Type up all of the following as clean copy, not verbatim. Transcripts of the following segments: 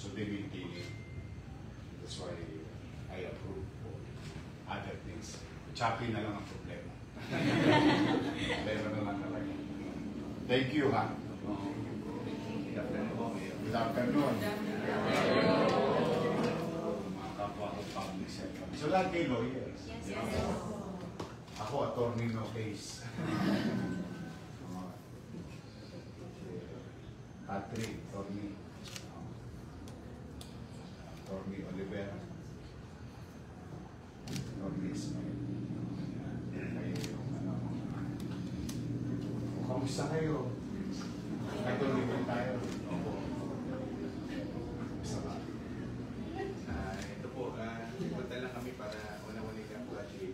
So they maintain it. That's why I approve for other things. Choppy na lang ang problema. Problema na lang talaga. Thank you, ha? Good afternoon. Mga kapwa ko public sector. So lahat kayo lawyers. Yes. Ako, attorney no case. Patrick, attorney. Attorney Oliver. Attorney Ismail. Kayo yung kamusta kayo? Attorney ba tayo? Opo. Kamusta ba? Ito po, punta lang kami para una-una ka po actually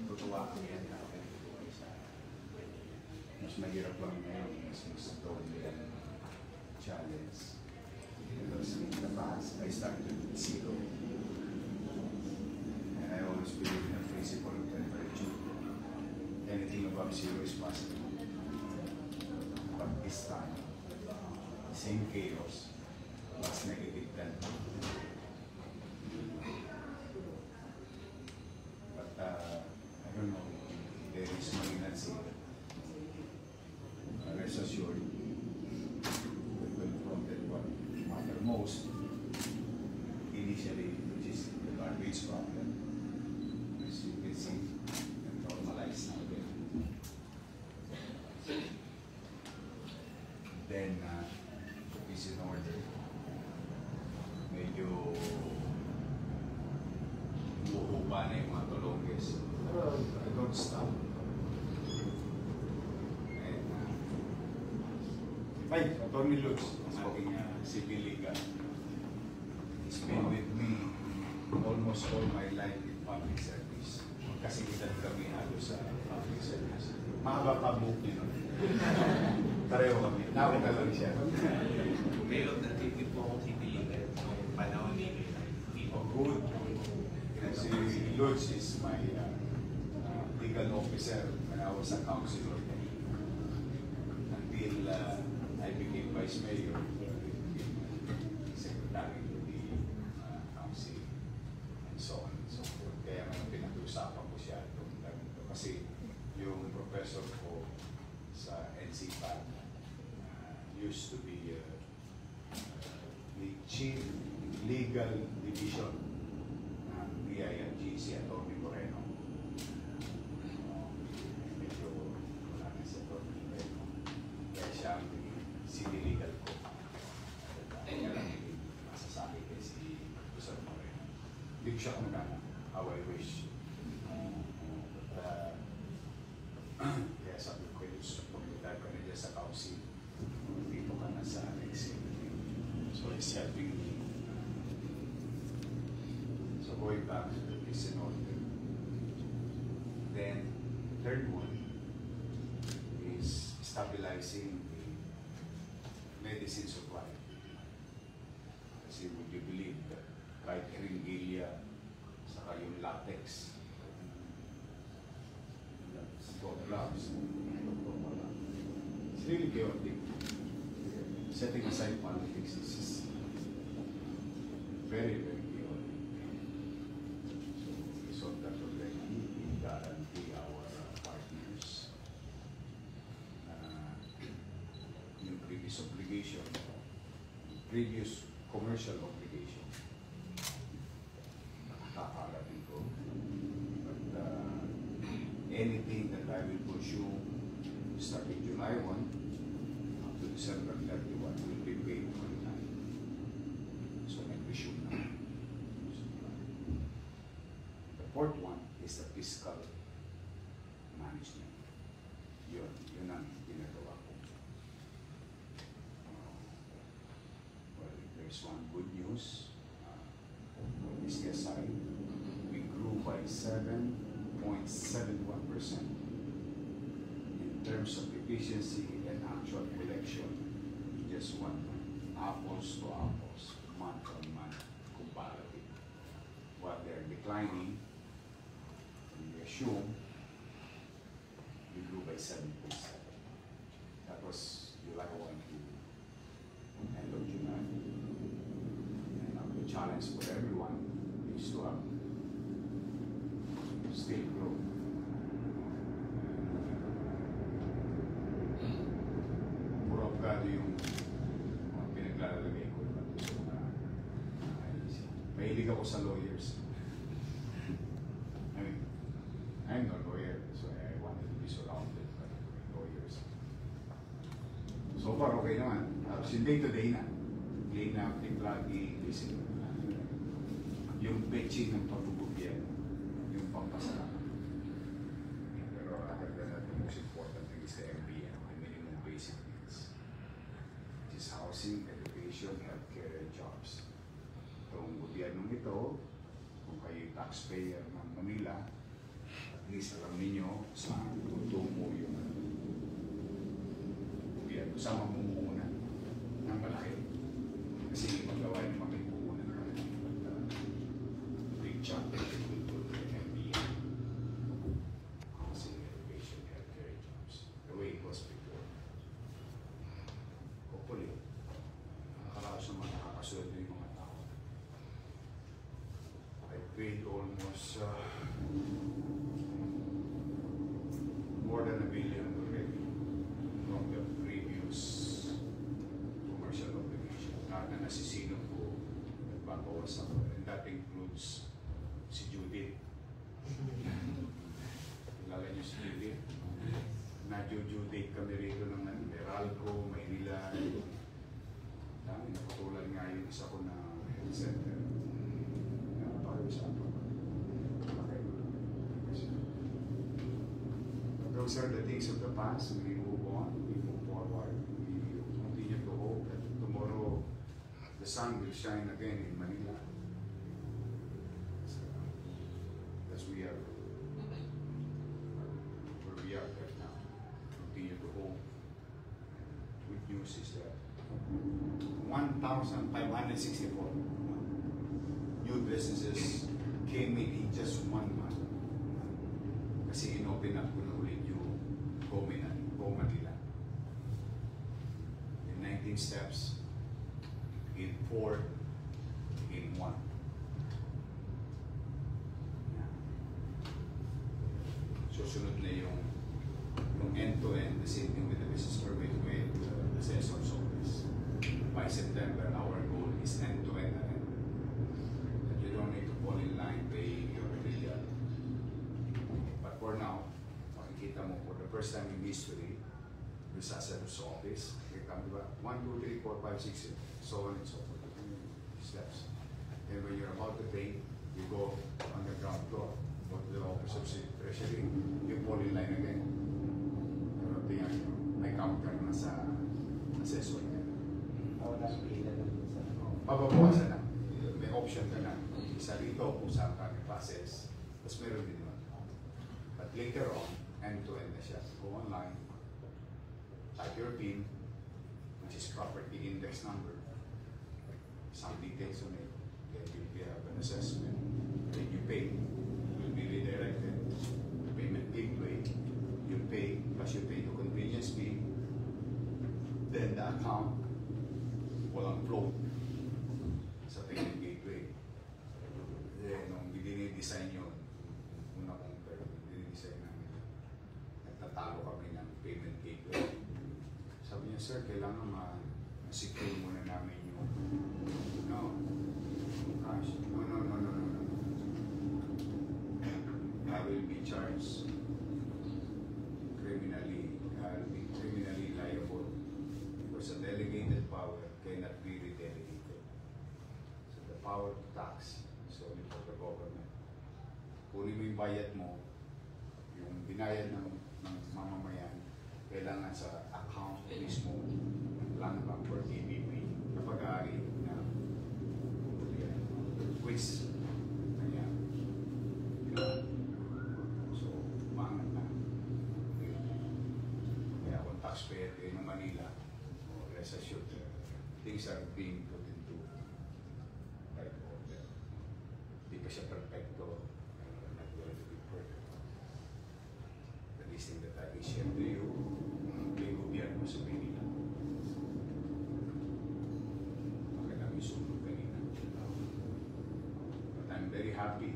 tutuwa kami yan sa Mas mahirap lang ngayon since the challenge. Because in the past, I started with zero. And I always believe in the principle of temperature. Anything above zero is possible. But this time, same chaos, plus negative 10. But I don't know, there is malignancy. Rest assured, we confronted what matter most initially, which is the garbage problem. As you can see, and normalize now again. Then, is in order. Medyo buhuba na yung mga tulongges. Pero I don't stop. Ay, Atty. Lutz, ang ating civil legal. He's been with me almost all my life in public service. Kasi edad kami halos sa public service. Mahaba pa buhok niya nun. Pareho kami. Nakita lang siya. Meron na titin po akong civil legal noong panahon ni Oh, good. Kasi Lutz is my legal officer when I was a councilor. Until I became vice mayor, secretary to the council, and so on and so forth. Kaya ngayon pinag-usapan ko siya itong ganito. Kasi yung professor ko sa NCPAD used to be the chief legal division ng DILG, si Atty. Moreno. Medyo wala na si Atty. Moreno. Kaya siya ang civil legal ko. Kaya lang masasabi kay si Professor Moreno. Hindi ko siya kung gana. How I wish. Kaya sabi ko yun, pag-retire ka na dyan sa council, dito ka na sa executive. So it's helping me. So going back to this in order. Then, third one is stabilizing the medicine supply. Kasi would you believe that kahit Eringilia, saka yung latex, gloves, it's really chaotic. Setting aside politics is very, very chaotic. So that already we guarantee our partners yung previous obligation, previous commercial obligation. Nakakalabi ko. But anything that I will pursue starting July 1 up to December 31 will be paid for time. So nag-resume na. The fourth one is the fiscal management. Yun ang ginagawa ko. Well, there's one good news. On the CSI, we grew by 7.71% in terms of efficiency and actual collection in just 1 month. Apples to apples, month on month comparative. What they're declining, we assume we grew by 7.7. That was July 1 to end of challenge for everyone is to have still grow. Puro abogado yung mga pinaglalagay ko naman sa mga mahilig ako sa lawyers. I mean, I'm no lawyer, so I wanted to be surrounded by lawyers. So far, okay naman. Tapos yung day-to-day na. Clean up, lagi, listen. Yung pitching ng pagbubugbyan, yung pampasarap. Pero other than that, the most important thing is the MBM, the minimum basic needs. Which is housing, education, healthcare, and jobs. Itong gobyernong ito, kung kayo taxpayer ng Manila, at least alam ninyo saan tutungo yung gobyerno. Sa mamumuhunan ng malaki. Kasi magawa yung mga ipuunan na big chunk of the culture ng MBA. Housing, education, healthcare, jobs. The way it was before. Hopefully, nakakaraos naman nakakasunod yung mga tao. I paid almost more than $1 billion already from the previous commercial obligation. Na nasisino ko, nagbabawas ako. And that includes si Judith. Kilala niyo si Judith? Na-Judith kami rito ng Meralco, Maynila. Dami, nakatulan nga yung isa ko na health center. Napag-usapan. Those are the things of the past. We move on, we move forward, we continue to hope that tomorrow the sun will shine again in Manila. As we are where we are right now. Continue to hope. Good news is that 1,564 new businesses came in just 1 month. Kasi in-open up ko na ulit yung Go Manila. In 19 steps, in 4, in 1. Susunod na yung end-to-end, the same thing with the business permit with the assessor's office. By September, our goal is end-to-end na rin. That you don't need to fall in line paying your bill. But for now, makikita mo for the first time in history, the assessor's office, kita mo ba? 1, 2, 3, 4, 5, 6, so on and so forth. Steps. And when you're about to pay, you go on the ground floor. Go to the office of treasury, you fall in line again. Pero tingnan nyo, may counter na sa assessor niya. Pababawasan na. May option ka na. Isa rito kung saan ka process. Tapos meron din naman. But later on, end-to-end na siya. Go online, type your PIN, which is property index number. Some details on it. Then you have an assessment. Then you pay. You'll be redirected. Payment gateway. You pay, plus you pay the convenience fee. Then the account walang flow sa payment gateway. Then nung dinidesign yun, una kong dinidesign namin, nagtatalo kami ng payment gateway. Sabi niya, sir, kailangan ma-secure muna namin yung cash. No. I will be charged criminally. I will be criminally liable because a delegated power cannot be redelegated. So the power to tax is only for the government. Kunin mo yung bayad mo, yung binayad ng mamamayan, kailangan sa account mismo lang for ABP na pag-aari na quiz na yan. So, umangat na. Kaya kung taxpayer kayo ng Manila, rest assured, things are being put into right order. Hindi pa siya perfecto, not going to be perfect. The least thing that I can share to you, may gobyerno sa Manila. Bakit namin sunog kanina? happy.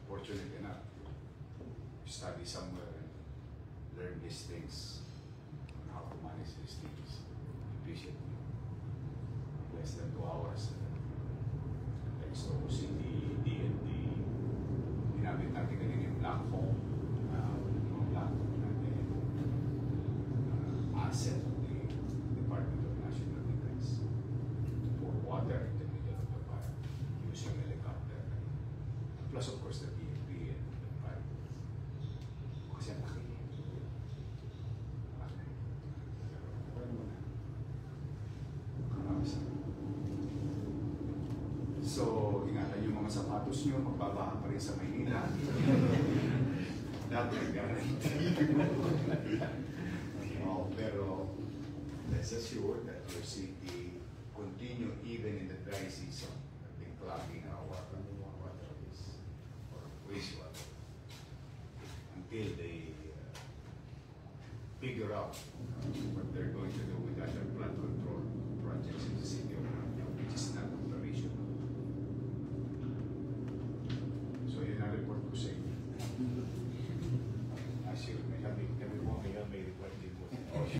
Fortunate enough, you study somewhere and learn these things, on how to manage these things efficiently. Less than 2 hours. Thanks to OCD, D&D, ginamit natin kanina yung black hole, yung black hole natin, asset of the Department of National Defense for water in the middle of the fire using helicopter. Plus of course the PFP and the fire. Kasi ang laki. So, ingatan yung mga sapatos nyo, magbabaha pa rin sa Maynila. That I guarantee. Pero let's assure that your city continue even in the dry season, declogging our water is, or wastewater, until they figure out what they're going to do with other flood control projects in the city of Manila, which is not